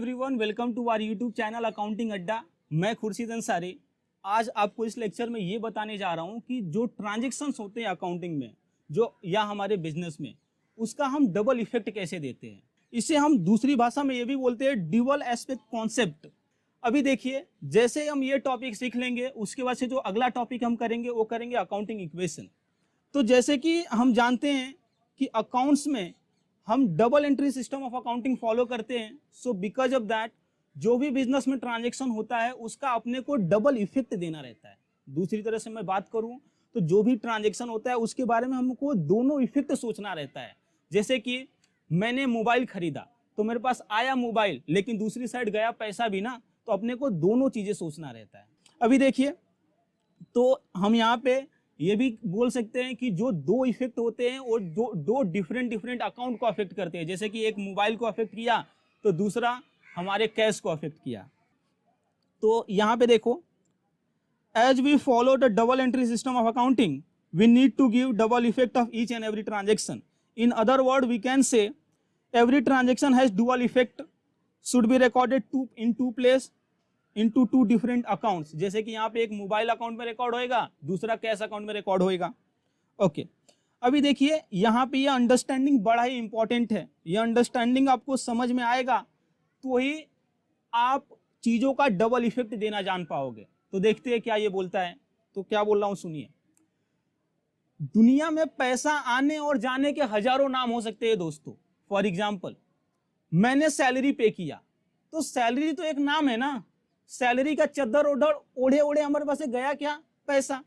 Everyone, welcome to our YouTube channel accounting Adda. मैं खुर्शीद अंसारी। आज आपको इस लेक्चर में ये बताने जा रहा हूँ कि जो ट्रांजैक्शंस होते हैं अकाउंटिंग में जो या हमारे बिजनेस में, उसका हम डबल इफेक्ट कैसे देते हैं। इसे हम दूसरी भाषा में ये भी बोलते हैं ड्यूअल एस्पेक्ट कॉन्सेप्ट। अभी देखिए, जैसे हम ये टॉपिक सीख लेंगे उसके बाद से जो अगला टॉपिक हम करेंगे वो करेंगे अकाउंटिंग इक्वेशन। तो जैसे कि हम जानते हैं कि अकाउंट्स में हम double entry system of accounting follow करते हैं। सो बिकॉज ऑफ दैट जो भी बिजनेस में ट्रांजैक्शन होता है उसका अपने को डबल इफेक्ट देना रहता है। दूसरी तरह से मैं बात करूं तो जो भी ट्रांजैक्शन होता है उसके बारे में हमको दोनों इफेक्ट सोचना रहता है। जैसे कि मैंने मोबाइल खरीदा तो मेरे पास आया मोबाइल, लेकिन दूसरी साइड गया पैसा भी ना, तो अपने को दोनों चीजें सोचना रहता है। अभी देखिए, तो हम यहाँ पे ये भी बोल सकते हैं कि जो दो इफेक्ट होते हैं वो दो डिफरेंट अकाउंट को अफेक्ट करते हैं। जैसे कि एक मोबाइल को अफेक्ट किया तो दूसरा हमारे कैश को अफेक्ट किया। तो यहाँ पे देखो, as we follow the double entry system of accounting we need to give double effect of each and every transaction. In other word we can say every transaction has dual effect should be recorded in two place into two different accounts. जैसे कि यहाँ पे एक mobile account में record होएगा, दूसरा cash account में record होएगा। ओके, अभी देखिए यहाँ पे ये अंडरस्टैंडिंग बड़ा ही इंपॉर्टेंट है। ये अंडरस्टैंडिंग आपको समझ में आएगा तो ही आप चीजों का डबल इफेक्ट देना जान पाओगे। तो देखते हैं क्या ये बोलता है। तो क्या बोल रहा हूं सुनिए। दुनिया में पैसा आने और जाने के हजारों नाम हो सकते हैं दोस्तों। फॉर एग्जाम्पल, मैंने सैलरी पे किया तो सैलरी तो एक नाम है ना। सैलरी का चद्दर ओढ़े ओढ़े हमारे पास गया क्या? पैसा।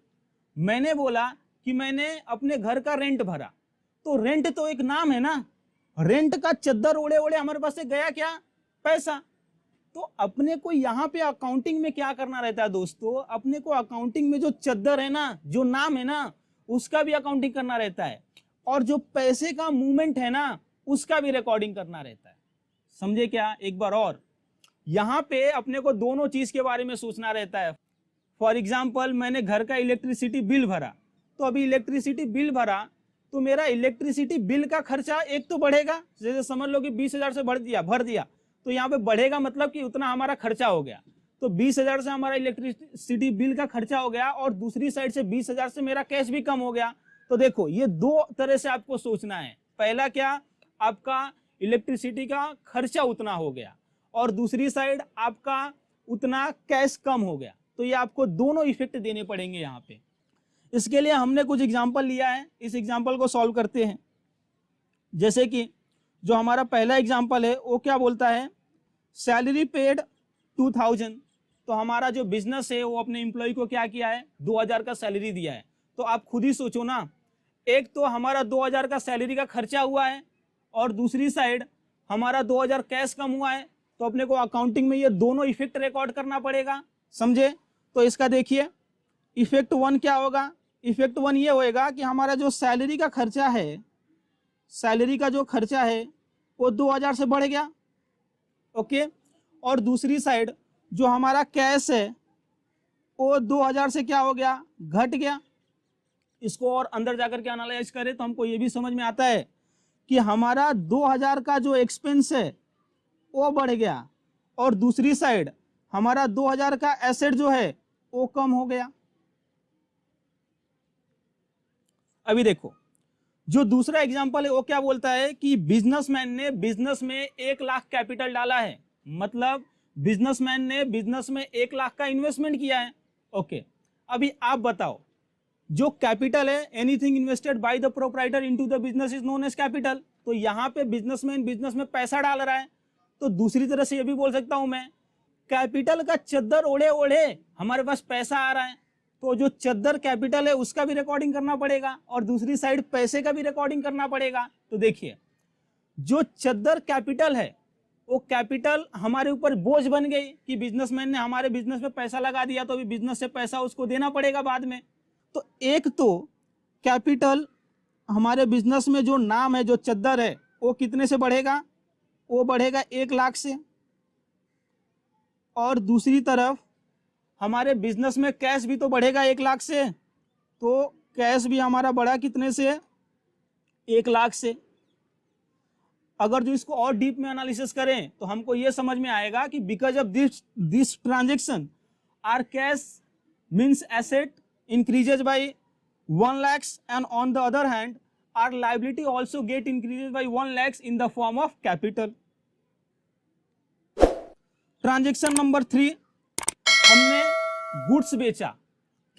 मैंने बोला कि मैंने अपने घर का रेंट भरा तो रेंट तो एक नाम है ना। रेंट का चद्दर ओढ़े ओढ़े हमारे पास गया क्या? पैसा। तो अपने को यहाँ पे अकाउंटिंग में क्या करना रहता है दोस्तों, अपने को अकाउंटिंग में जो चद्दर है ना, जो नाम है ना, उसका भी अकाउंटिंग करना रहता है, और जो पैसे का मूवमेंट है ना उसका भी रिकॉर्डिंग करना रहता है। समझे क्या? एक बार और, यहाँ पे अपने को दोनों चीज के बारे में सोचना रहता है। फॉर एग्जाम्पल, मैंने घर का इलेक्ट्रिसिटी बिल भरा तो अभी इलेक्ट्रिसिटी बिल भरा तो मेरा इलेक्ट्रिसिटी बिल का खर्चा एक तो बढ़ेगा। जैसे समझ लो कि 20,000 से भर दिया तो यहाँ पे बढ़ेगा, मतलब कि उतना हमारा खर्चा हो गया। तो 20,000 से हमारा इलेक्ट्रिसिटी बिल का खर्चा हो गया और दूसरी साइड से 20,000 से मेरा कैश भी कम हो गया। तो देखो, ये दो तरह से आपको सोचना है। पहला क्या, आपका इलेक्ट्रिसिटी का खर्चा उतना हो गया और दूसरी साइड आपका उतना कैश कम हो गया। तो ये आपको दोनों इफेक्ट देने पड़ेंगे यहाँ पे। इसके लिए हमने कुछ एग्जांपल लिया है, इस एग्जांपल को सॉल्व करते हैं। जैसे कि जो हमारा पहला एग्जांपल है वो क्या बोलता है, सैलरी पेड 2,000। तो हमारा जो बिजनेस है वो अपने एम्प्लॉय को क्या किया है, 2,000 का सैलरी दिया है। तो आप खुद ही सोचो ना, एक तो हमारा 2,000 का सैलरी का खर्चा हुआ है और दूसरी साइड हमारा 2,000 कैश कम हुआ है। तो अपने को अकाउंटिंग में ये दोनों इफेक्ट रिकॉर्ड करना पड़ेगा। समझे? तो इसका देखिए, इफेक्ट 1 क्या होगा। इफेक्ट 1 ये होएगा कि हमारा जो सैलरी का खर्चा है, सैलरी का जो खर्चा है वो 2,000 से बढ़ गया। ओके, और दूसरी साइड जो हमारा कैश है वो 2,000 से क्या हो गया, घट गया। इसको और अंदर जाकर के एनालाइज करें तो हमको ये भी समझ में आता है कि हमारा 2,000 का जो एक्सपेंस है वो बढ़ गया और दूसरी साइड हमारा 2,000 का एसेट जो है वो कम हो गया। अभी देखो, जो दूसरा एग्जांपल है वो क्या बोलता है कि बिजनेसमैन ने बिजनेस में 1 लाख कैपिटल डाला है। मतलब बिजनेसमैन ने बिजनेस में 1 लाख का इन्वेस्टमेंट किया है। ओके, अभी आप बताओ, जो कैपिटल है, anything invested by the proprietor into the business is known as capital. तो यहाँ पे बिजनेसमैन बिजनेस में पैसा डाल रहा है। तो दूसरी तरह से ये भी बोल सकता हूं मैं, कैपिटल का चद्दर ओढ़े ओढ़े हमारे पास पैसा आ रहा है। तो जो चद्दर कैपिटल है उसका भी रिकॉर्डिंग करना पड़ेगा और दूसरी साइड पैसे का भी रिकॉर्डिंग करना पड़ेगा। तो देखिए, जो चद्दर कैपिटल है वो कैपिटल हमारे ऊपर बोझ बन गई कि बिजनेसमैन ने हमारे बिजनेस में पैसा लगा दिया तो अभी बिजनेस से पैसा उसको देना पड़ेगा बाद में। तो एक तो कैपिटल हमारे बिजनेस में जो नाम है, जो चद्दर है, वो कितने से बढ़ेगा, वो बढ़ेगा 1 लाख से। और दूसरी तरफ हमारे बिजनेस में कैश भी तो बढ़ेगा 1 लाख से। तो कैश भी हमारा बढ़ा कितने से, 1 लाख से। अगर जो इसको और डीप में एनालिसिस करें तो हमको ये समझ में आएगा कि because of this transaction our cash means asset increases by 1 lakhs and on the other hand our liability also get increases by 1 lakhs in the form of capital. Transaction number 3, हमने goods बेचा,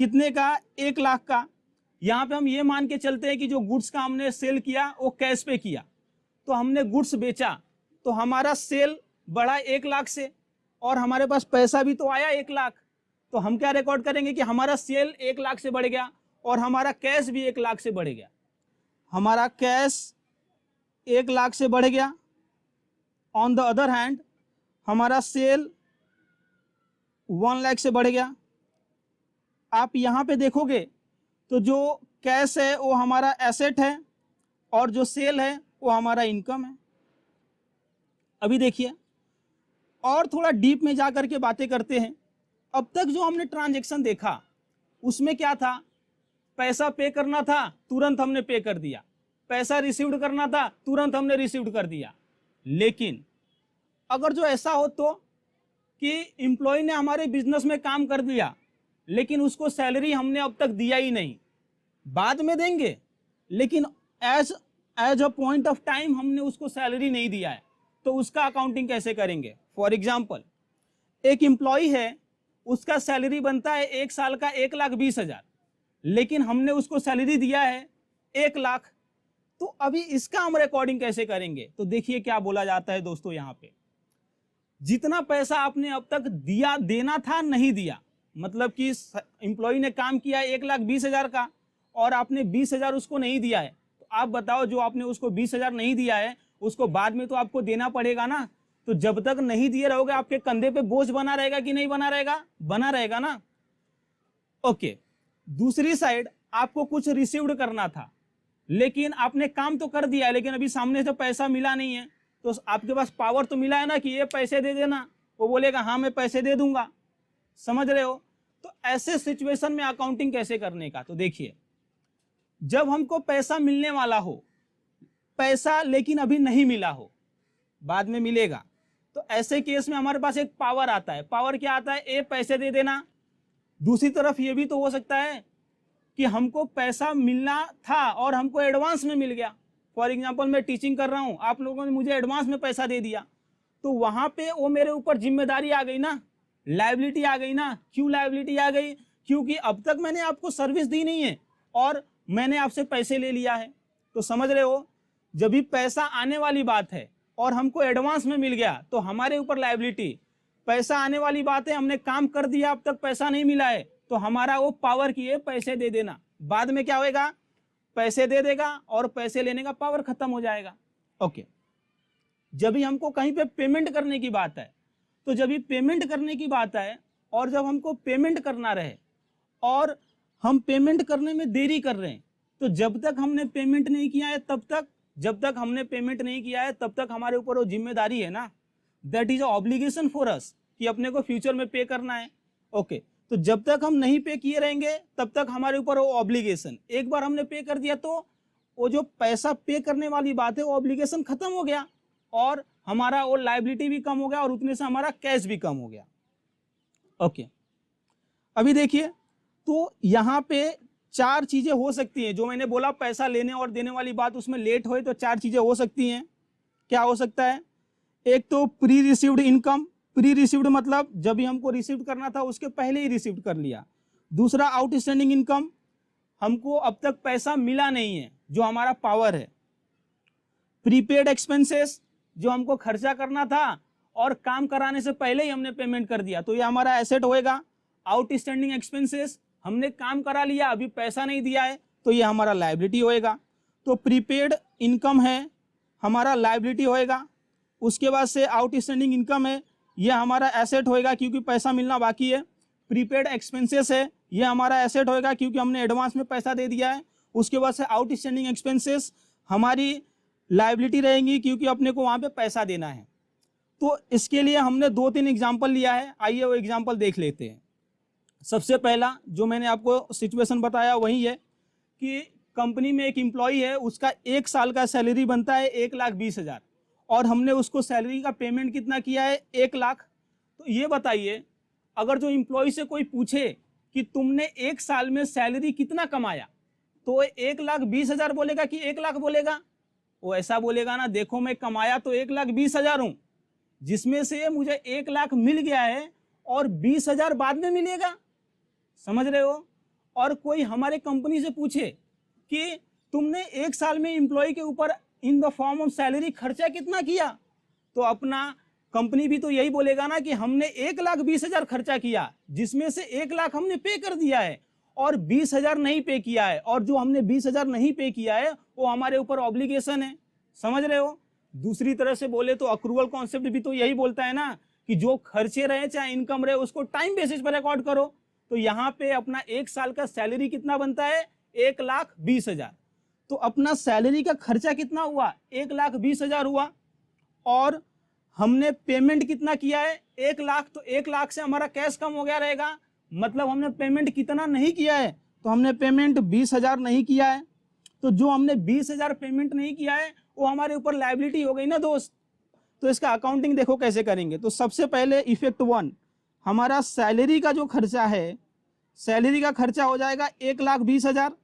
कितने का? 1 लाख का। यहाँ पे हम ये मान के चलते हैं कि जो गुड्स का हमने सेल किया वो कैश पे किया, तो हमने गुड्स बेचा तो हमारा सेल बढ़ा 1 लाख से और हमारे पास पैसा भी तो आया 1 लाख, तो हम क्या रिकॉर्ड करेंगे कि हमारा सेल 1 लाख से बढ़ गया और हमारा कैश भी 1 लाख से बढ़ गया। हमारा कैश 1 लाख से बढ़ गया, ऑन द अदर हैंड हमारा सेल 1 लाख से बढ़ गया। आप यहाँ पे देखोगे तो जो कैश है वो हमारा एसेट है और जो सेल है वो हमारा इनकम है। अभी देखिए और थोड़ा डीप में जा करके बातें करते हैं। अब तक जो हमने ट्रांजैक्शन देखा उसमें क्या था? पैसा पे करना था, तुरंत हमने पे कर दिया, पैसा रिसीव्ड करना था, तुरंत हमने रिसीव्ड कर दिया। लेकिन अगर जो ऐसा हो तो कि एम्प्लॉय ने हमारे बिजनेस में काम कर दिया लेकिन उसको सैलरी हमने अब तक दिया ही नहीं, बाद में देंगे लेकिन as a point of time हमने उसको सैलरी नहीं दिया है, तो उसका अकाउंटिंग कैसे करेंगे? फॉर एग्जाम्पल एक एम्प्लॉय है, उसका सैलरी बनता है 1 साल का 1,20,000, लेकिन हमने उसको सैलरी दिया है 1 लाख, तो अभी इसका हम रिकॉर्डिंग कैसे करेंगे? तो देखिए क्या बोला जाता है दोस्तों, यहाँ पे जितना पैसा आपने अब तक दिया देना था नहीं दिया, मतलब कि एम्प्लॉय ने काम किया 1,20,000 का और आपने 20,000 उसको नहीं दिया है, तो आप बताओ जो आपने उसको 20,000 नहीं दिया है उसको बाद में तो आपको देना पड़ेगा ना। तो जब तक नहीं दिए रहोगे आपके कंधे पे बोझ बना रहेगा कि नहीं बना रहेगा? बना रहेगा ना। ओके, दूसरी साइड आपको कुछ रिसीव्ड करना था लेकिन आपने काम तो कर दिया है लेकिन अभी सामने से पैसा मिला नहीं है, तो आपके पास पावर तो मिला है ना कि ये पैसे दे देना, वो बोलेगा हाँ मैं पैसे दे दूंगा, समझ रहे हो? तो ऐसे सिचुएशन में अकाउंटिंग कैसे करने का? तो देखिए जब हमको पैसा मिलने वाला हो, पैसा लेकिन अभी नहीं मिला हो, बाद में मिलेगा, तो ऐसे केस में हमारे पास एक पावर आता है। पावर क्या आता है? ए पैसे दे देना। दूसरी तरफ ये भी तो हो सकता है कि हमको पैसा मिलना था और हमको एडवांस में मिल गया। फॉर एग्जांपल मैं टीचिंग कर रहा हूं, आप लोगों ने मुझे एडवांस में पैसा दे दिया, तो वहां पे वो मेरे ऊपर जिम्मेदारी आ गई ना, लायबिलिटी आ गई ना। क्यों लायबिलिटी आ गई? क्योंकि अब तक मैंने आपको सर्विस दी नहीं है और मैंने आपसे पैसे ले लिया है। तो समझ रहे हो, जब भी पैसा आने वाली बात है और हमको एडवांस में मिल गया तो हमारे ऊपर लायबिलिटी। पैसा आने वाली बात है, हमने काम कर दिया, अब तक पैसा नहीं मिला है, तो हमारा वो पावर की है पैसे दे देना। बाद में क्या होएगा? पैसे दे देगा और पैसे लेने का पावर खत्म हो जाएगा। ओके, जब भी हमको कहीं पे पेमेंट करने की बात है, तो जब भी पेमेंट करने की बात है और जब हमको पेमेंट करना रहे और हम पेमेंट करने में देरी कर रहे हैं, तो जब तक हमने पेमेंट नहीं किया है तब तक, जब तक हमने पेमेंट नहीं किया है तब तक हमारे ऊपर वो जिम्मेदारी है ना, that is obligation for us कि अपने को फ्यूचर में पे करना है। ओके, तो जब तक हम नहीं पे किए रहेंगे तब तक हमारे ऊपर वो ऑब्लिगेशन। एक बार हमने पे कर दिया तो वो जो पैसा पे करने वाली बात है वो ऑब्लिगेशन खत्म हो गया और हमारा वो लायबिलिटी भी कम हो गया और उतने से हमारा कैश भी कम हो गया। ओके, अभी देखिए तो यहाँ पे 4 चीजें हो सकती हैं। जो मैंने बोला पैसा लेने और देने वाली बात, उसमें लेट होए तो 4 चीजें हो सकती हैं। क्या हो सकता है? एक तो pre received income. Pre received मतलब जब भी हमको रिसीव करना था उसके पहले ही रिसीव कर लिया। दूसरा आउटस्टैंडिंग इनकम, हमको अब तक पैसा मिला नहीं है, जो हमारा पावर है। प्रीपेड एक्सपेंसेस, जो हमको खर्चा करना था और काम कराने से पहले ही हमने पेमेंट कर दिया, तो ये हमारा एसेट होएगा। आउटस्टैंडिंग एक्सपेंसेस, हमने काम करा लिया अभी पैसा नहीं दिया है, तो ये हमारा लायबिलिटी होएगा। तो प्रीपेड इनकम है, हमारा लायबिलिटी होएगा। उसके बाद से आउटस्टैंडिंग इनकम है, ये हमारा एसेट होएगा क्योंकि पैसा मिलना बाकी है। प्रीपेड एक्सपेंसेस है, ये हमारा एसेट होएगा क्योंकि हमने एडवांस में पैसा दे दिया है। उसके बाद से आउटस्टैंडिंग एक्सपेंसेस हमारी लायबिलिटी रहेंगी क्योंकि अपने को वहाँ पे पैसा देना है। तो इसके लिए हमने 2-3 एग्जाम्पल लिया है, आइए वो एग्जाम्पल देख लेते हैं। सबसे पहला जो मैंने आपको सिचुएशन बताया वही है कि कंपनी में एक एम्प्लॉय है, उसका 1 साल का सैलरी बनता है 1,20,000 और हमने उसको सैलरी का पेमेंट कितना किया है 1 लाख। तो ये बताइए, अगर जो एम्प्लॉय से कोई पूछे कि तुमने 1 साल में सैलरी कितना कमाया, तो 1,20,000 बोलेगा कि 1 लाख बोलेगा? वो ऐसा बोलेगा ना, देखो मैं कमाया तो 1,20,000 हूं, जिसमें से मुझे 1 लाख मिल गया है और 20,000 बाद में मिलेगा। समझ रहे हो? और कोई हमारे कंपनी से पूछे कि तुमने 1 साल में एम्प्लॉय के ऊपर in the form of salary खर्चा कितना किया, तो अपना कंपनी भी तो यही बोलेगा ना कि हमने 1,20,000 खर्चा किया, जिसमें से 1 लाख हमने पे कर दिया है और 20,000 नहीं पे किया है, और जो हमने 20,000 नहीं पे किया है वो हमारे ऊपर ऑब्लिगेशन है। समझ रहे हो? दूसरी तरह से बोले तो अक्रूवल कॉन्सेप्ट भी तो यही बोलता है ना कि जो खर्चे रहे चाहे इनकम रहे उसको टाइम बेसिस पर रिकॉर्ड करो। तो यहाँ पे अपना 1 साल का सैलरी कितना बनता है 1,20,000। तो अपना सैलरी का खर्चा कितना हुआ 1,20,000 हुआ, और हमने पेमेंट कितना किया है 1 लाख। तो 1 लाख से हमारा कैश कम हो गया रहेगा, मतलब हमने पेमेंट कितना नहीं किया है, तो हमने पेमेंट 20,000 नहीं किया है। तो जो हमने 20,000 पेमेंट नहीं किया है वो हमारे ऊपर लायबिलिटी हो गई ना दोस्त। तो इसका अकाउंटिंग देखो कैसे करेंगे। तो सबसे पहले इफेक्ट 1, हमारा सैलरी का जो खर्चा है, सैलरी का खर्चा हो जाएगा 1,20,000।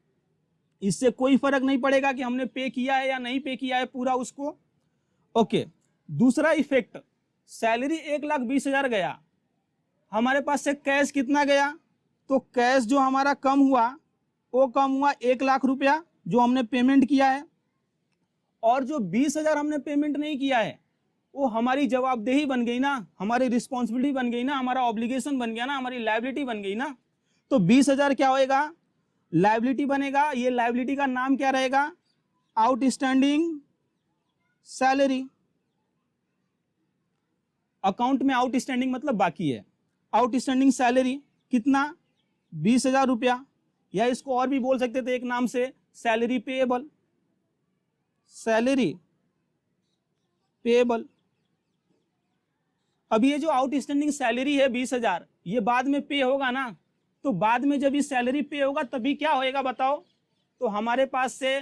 इससे कोई फर्क नहीं पड़ेगा कि हमने पे किया है या नहीं पे किया है पूरा उसको। ओके, दूसरा इफेक्ट, सैलरी 1,20,000 गया, हमारे पास से कैश कितना गया, तो कैश जो हमारा कम हुआ वो कम हुआ 1 लाख रुपया जो हमने पेमेंट किया है, और जो 20,000 हमने पेमेंट नहीं किया है वो हमारी जवाबदेही बन गई ना, हमारी रिस्पॉन्सिबिलिटी बन गई ना, हमारा ऑब्लिगेशन बन गया ना, हमारी लायबिलिटी बन गई ना। तो 20,000 क्या होएगा, लायबिलिटी बनेगा। ये लायबिलिटी का नाम क्या रहेगा, आउटस्टैंडिंग सैलरी। अकाउंट में आउटस्टैंडिंग मतलब बाकी है। आउटस्टैंडिंग सैलरी कितना 20,000 रुपया, या इसको और भी बोल सकते थे एक नाम से, सैलरी पेएबल। Salary payable. अब ये जो आउटस्टैंडिंग सैलरी है 20,000, ये बाद में पे होगा ना, तो बाद में जब ये सैलरी पे होगा तभी क्या होएगा बताओ, तो हमारे पास से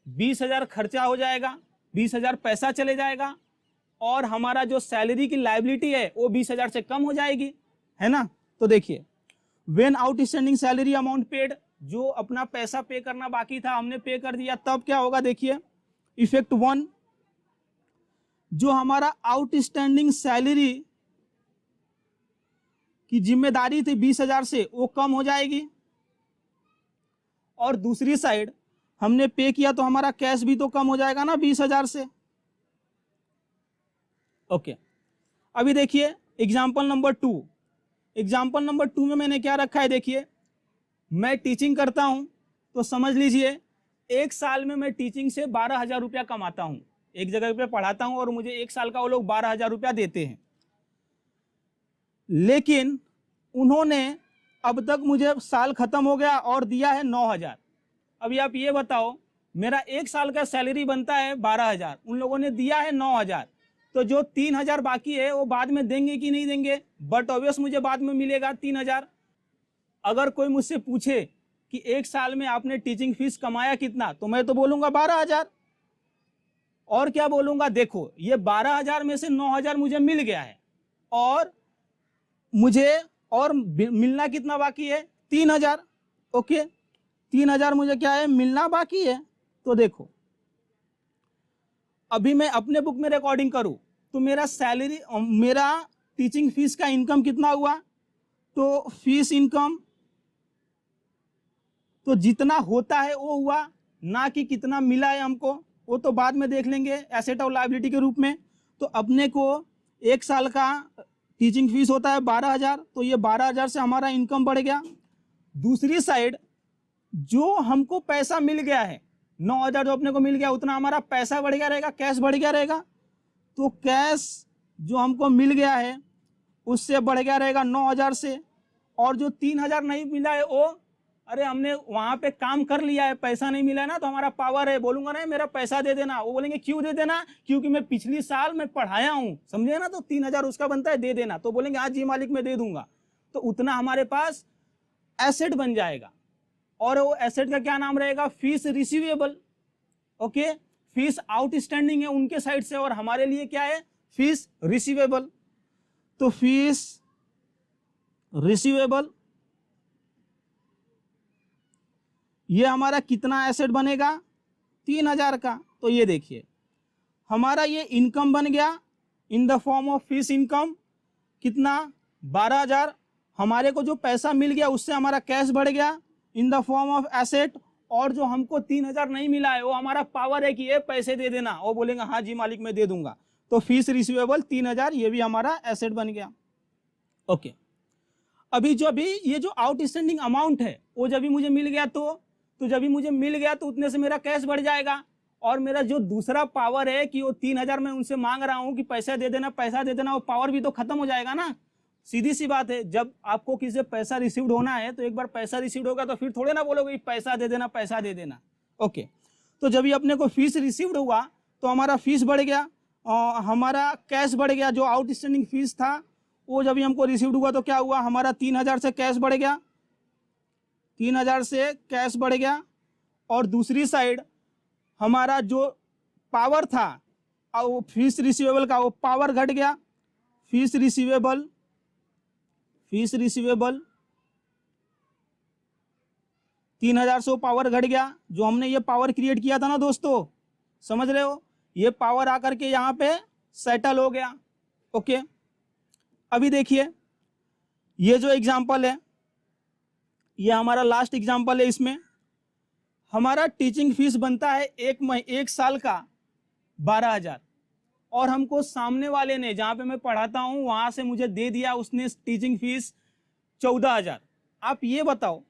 20,000 खर्चा हो जाएगा, 20,000 पैसा चले जाएगा, और हमारा जो सैलरी की लायबिलिटी है वो 20,000 से कम हो जाएगी, है ना। तो देखिए, when outstanding salary amount paid, जो अपना पैसा पे करना बाकी था हमने पे कर दिया, तब क्या होगा देखिए, इफेक्ट 1, जो हमारा आउटस्टैंडिंग सैलरी की जिम्मेदारी थी 20,000 से वो कम हो जाएगी, और दूसरी साइड हमने पे किया तो हमारा कैश भी तो कम हो जाएगा ना 20,000 से। ओके, अभी देखिए एग्जाम्पल नंबर 2। एग्जाम्पल नंबर 2 में मैंने क्या रखा है, देखिए मैं टीचिंग करता हूं, तो समझ लीजिए 1 साल में मैं टीचिंग से 12,000 रुपया कमाता हूं, एक जगह पे पढ़ाता हूं और मुझे 1 साल का वो लोग 12,000 रुपया देते हैं। लेकिन उन्होंने अब तक मुझे साल खत्म हो गया और दिया है 9,000। अभी आप ये बताओ, मेरा 1 साल का सैलरी बनता है 12,000, उन लोगों ने दिया है 9,000, तो जो 3,000 बाकी है वो बाद में देंगे कि नहीं देंगे, बट ऑब्वियस मुझे बाद में मिलेगा 3,000। अगर कोई मुझसे पूछे कि 1 साल में आपने टीचिंग फीस कमाया कितना, तो मैं तो बोलूंगा 12,000। और क्या बोलूंगा, देखो ये 12,000 में से 9,000 मुझे मिल गया है, और मुझे और मिलना कितना बाकी है 3,000। ओके, 3,000 मुझे क्या है मिलना बाकी है। तो देखो अभी मैं अपने बुक में रिकॉर्डिंग करूं तो मेरा सैलरी, मेरा टीचिंग फीस का इनकम कितना हुआ, तो फीस इनकम तो जितना होता है वो हुआ, ना कि कितना मिला है हमको, वो तो बाद में देख लेंगे एसेट और लायबिलिटी के रूप में। तो अपने को 1 साल का टीचिंग फीस होता है 12,000, तो ये 12,000 से हमारा इनकम बढ़ गया। दूसरी साइड जो हमको पैसा मिल गया है 9,000 जो अपने को मिल गया, उतना हमारा पैसा बढ़ गया रहेगा, कैश बढ़ गया रहेगा। तो कैश जो हमको मिल गया है उससे बढ़ गया रहेगा 9,000 से, और जो 3,000 नहीं मिला है वो, अरे हमने वहां पे काम कर लिया है, पैसा नहीं मिला है ना, तो हमारा पावर है, बोलूंगा ना मेरा पैसा दे देना, वो बोलेंगे क्यों दे देना, क्योंकि मैं पिछली साल में पढ़ाया हूं, समझे ना, तो 3,000 उसका बनता है, दे देना। तो बोलेंगे आज जी मालिक मैं दे दूंगा, तो उतना हमारे पास एसेट बन जाएगा। और वो एसेट का क्या नाम रहेगा, fees receivable. Okay, fees outstanding है उनके साइड से और हमारे लिए क्या है, फीस रिसीवेबल। तो फीस रिसीवेबल ये हमारा कितना एसेट बनेगा, 3000 का। तो ये देखिए हमारा ये इनकम बन गया in the form of fees income, कितना, 12000। हमारे को जो पैसा मिल गया उससे हमारा कैश बढ़ गया in the form of asset. और जो हमको 3000 नहीं मिला है वो हमारा पावर है कि ये पैसे दे देना, वो बोलेंगे हाँ जी मालिक मैं दे दूंगा। तो फीस रिसीवेबल 3000 ये भी हमारा एसेट बन गया। ओके, अभी जो अभी ये जो आउटस्टैंडिंग अमाउंट है वो जब भी मुझे मिल गया तो जब भी मुझे मिल गया तो उतने से मेरा कैश बढ़ जाएगा। और मेरा जो दूसरा पावर है कि वो 3000 मैं उनसे मांग रहा हूं कि पैसा दे देना पैसा दे देना, वो पावर भी तो खत्म हो जाएगा ना। सीधी सी बात है, जब आपको किसी से पैसा रिसीव्ड होना है तो एक बार पैसा रिसीव्ड होगा तो फिर थोड़े ना बोलोगे पैसा दे देना पैसा दे देना। ओके, तो जब ये अपने को फीस रिसीव्ड हुआ तो हमारा फीस बढ़ गया, हमारा कैश बढ़ गया। जो आउटस्टैंडिंग फीस था वो जब हमको रिसीव्ड हुआ तो क्या हुआ, हमारा 3000 से कैश बढ़ गया, 3000 से कैश बढ़ गया। और दूसरी साइड हमारा जो पावर था वो फीस रिसीवेबल का वो पावर घट गया। फीस रिसीवेबल 3000 से वो पावर घट गया। जो हमने ये पावर क्रिएट किया था ना दोस्तों, समझ रहे हो, ये पावर आकर के यहाँ पे सेटल हो गया। ओके, अभी देखिए ये जो एग्जांपल है ये हमारा लास्ट एग्जांपल है। इसमें हमारा टीचिंग फीस बनता है एक साल का 12000 और हमको सामने वाले ने जहाँ पे मैं पढ़ाता हूँ वहाँ से मुझे दे दिया उसने टीचिंग फीस 14000। आप ये बताओ,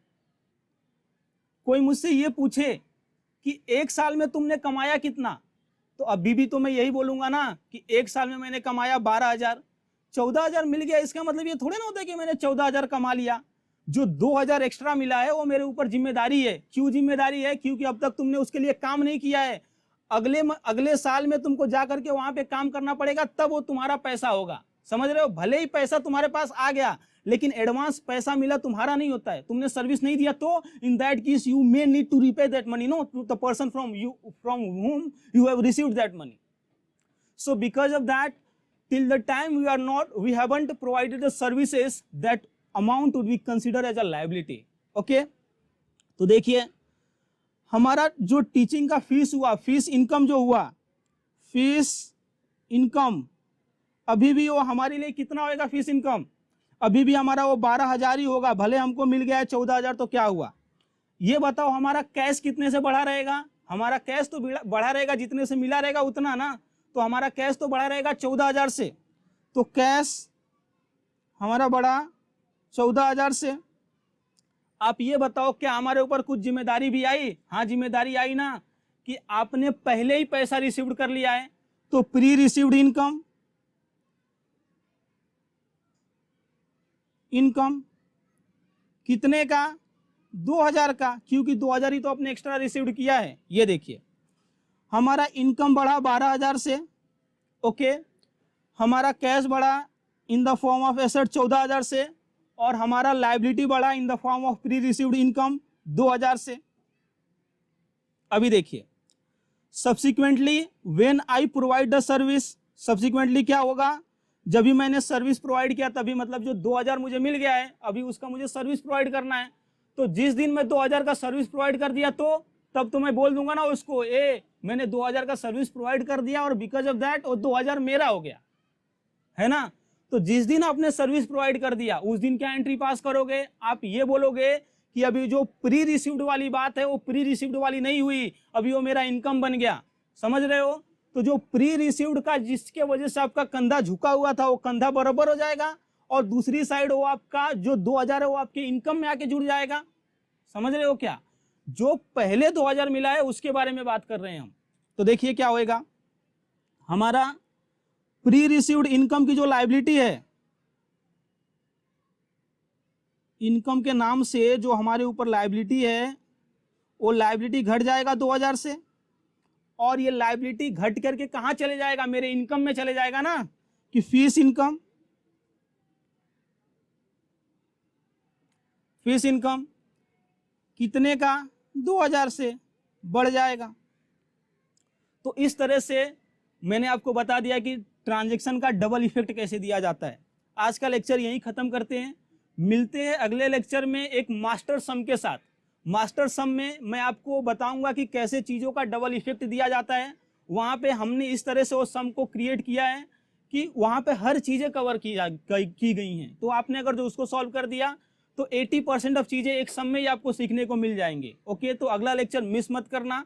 कोई मुझसे ये पूछे कि एक साल में तुमने कमाया कितना, तो अभी भी तो मैं यही बोलूंगा ना कि एक साल में मैंने कमाया 12000। 14000 मिल गया इसका मतलब ये थोड़े ना होता है कि मैंने 14000 कमा लिया। जो 2000 एक्स्ट्रा मिला है वो मेरे ऊपर जिम्मेदारी है। क्यों जिम्मेदारी है, क्योंकि अब तक तुमने उसके लिए काम नहीं किया है। अगले साल में तुमको जा करके वहां पे काम करना पड़ेगा, तब वो तुम्हारा पैसा होगा। समझ रहे हो, भले ही पैसा तुम्हारे पास आ गया लेकिन एडवांस पैसा मिला तुम्हारा नहीं होता है, तुमने सर्विस नहीं दिया। तो in that case you may need to repay that money no to the person from whom you have received that money. So because of that, till the time we haven't provided the services, that amount would be considered as a liability. Okay, तो देखिए हमारा जो teaching का fees हुआ, fees income जो हुआ, fees income अभी भी वो हमारे लिए कितना होगा, फीस इनकम अभी भी हमारा वो 12000 ही होगा। भले हमको मिल गया है 14000 तो क्या हुआ। ये बताओ हमारा कैश कितने से बढ़ा रहेगा, हमारा कैश तो बढ़ा रहेगा जितने से मिला रहेगा उतना ना। तो हमारा कैश तो बढ़ा रहेगा 14000 से, तो कैश हमारा बढ़ा 14000 से। आप ये बताओ क्या हमारे ऊपर कुछ जिम्मेदारी भी आई, हाँ जिम्मेदारी आई ना, कि आपने पहले ही पैसा रिसीव्ड कर लिया है। तो प्री रिसीव्ड इनकम कितने का, 2000 का, क्योंकि 2000 ही तो आपने एक्स्ट्रा रिसीव्ड किया है। ये देखिए हमारा इनकम बढ़ा 12000 से। ओके, हमारा कैश बढ़ा in the form of asset 14000 से और हमारा लायबिलिटी बढ़ा in the form of pre received income 2000 से। अभी देखिए subsequently when I provide the service, subsequently क्या होगा, जब भी मैंने सर्विस प्रोवाइड किया तभी, मतलब जो 2000 मुझे मिल गया है अभी उसका मुझे सर्विस प्रोवाइड करना है। तो जिस दिन मैं 2000 का सर्विस प्रोवाइड कर दिया तो तब तो मैं बोल दूंगा ना उसको, मैंने 2000 का सर्विस प्रोवाइड कर दिया और बिकॉज ऑफ दैट वो 2000 मेरा हो गया, है ना। तो जिस दिन आपने सर्विस प्रोवाइड कर दिया उस दिन क्या एंट्री पास करोगे, आप ये बोलोगे कि अभी जो प्री रिसीव्ड वाली बात है वो प्री रिसीव्ड वाली नहीं हुई, अभी वो मेरा इनकम बन गया। समझ रहे हो, तो जो प्री रिसीव्ड का जिसके वजह से आपका कंधा झुका हुआ था वो कंधा बराबर हो जाएगा और दूसरी साइड वो आपका जो 2000 है वो आपके इनकम में आके जुड़ जाएगा। समझ रहे हो क्या, जो पहले 2000 मिला है उसके बारे में बात कर रहे हैं हम। तो देखिए क्या होएगा, हमारा प्री रिसीव्ड इनकम की जो लायबिलिटी है, इनकम के नाम से जो हमारे ऊपर लायबिलिटी है वो लायबिलिटी घट जाएगा 2000 से और ये लायबिलिटी घट करके कहां चले जाएगा, मेरे इनकम में चले जाएगा ना, कि फीस इनकम कितने का, 2000 से बढ़ जाएगा। तो इस तरह से मैंने आपको बता दिया कि ट्रांजैक्शन का डबल इफेक्ट कैसे दिया जाता है। आज का लेक्चर यहीं ख़त्म करते हैं, मिलते हैं अगले लेक्चर में एक मास्टर सम के साथ। मास्टर सम में मैं आपको बताऊंगा कि कैसे चीज़ों का डबल इफेक्ट दिया जाता है। वहाँ पे हमने इस तरह से वो सम को क्रिएट किया है कि वहाँ पे हर चीज़ें कवर की गई हैं। तो आपने अगर जो उसको सॉल्व कर दिया तो 80% ऑफ चीज़ें एक सम में ही आपको सीखने को मिल जाएंगे। ओके, तो अगला लेक्चर मिस मत करना।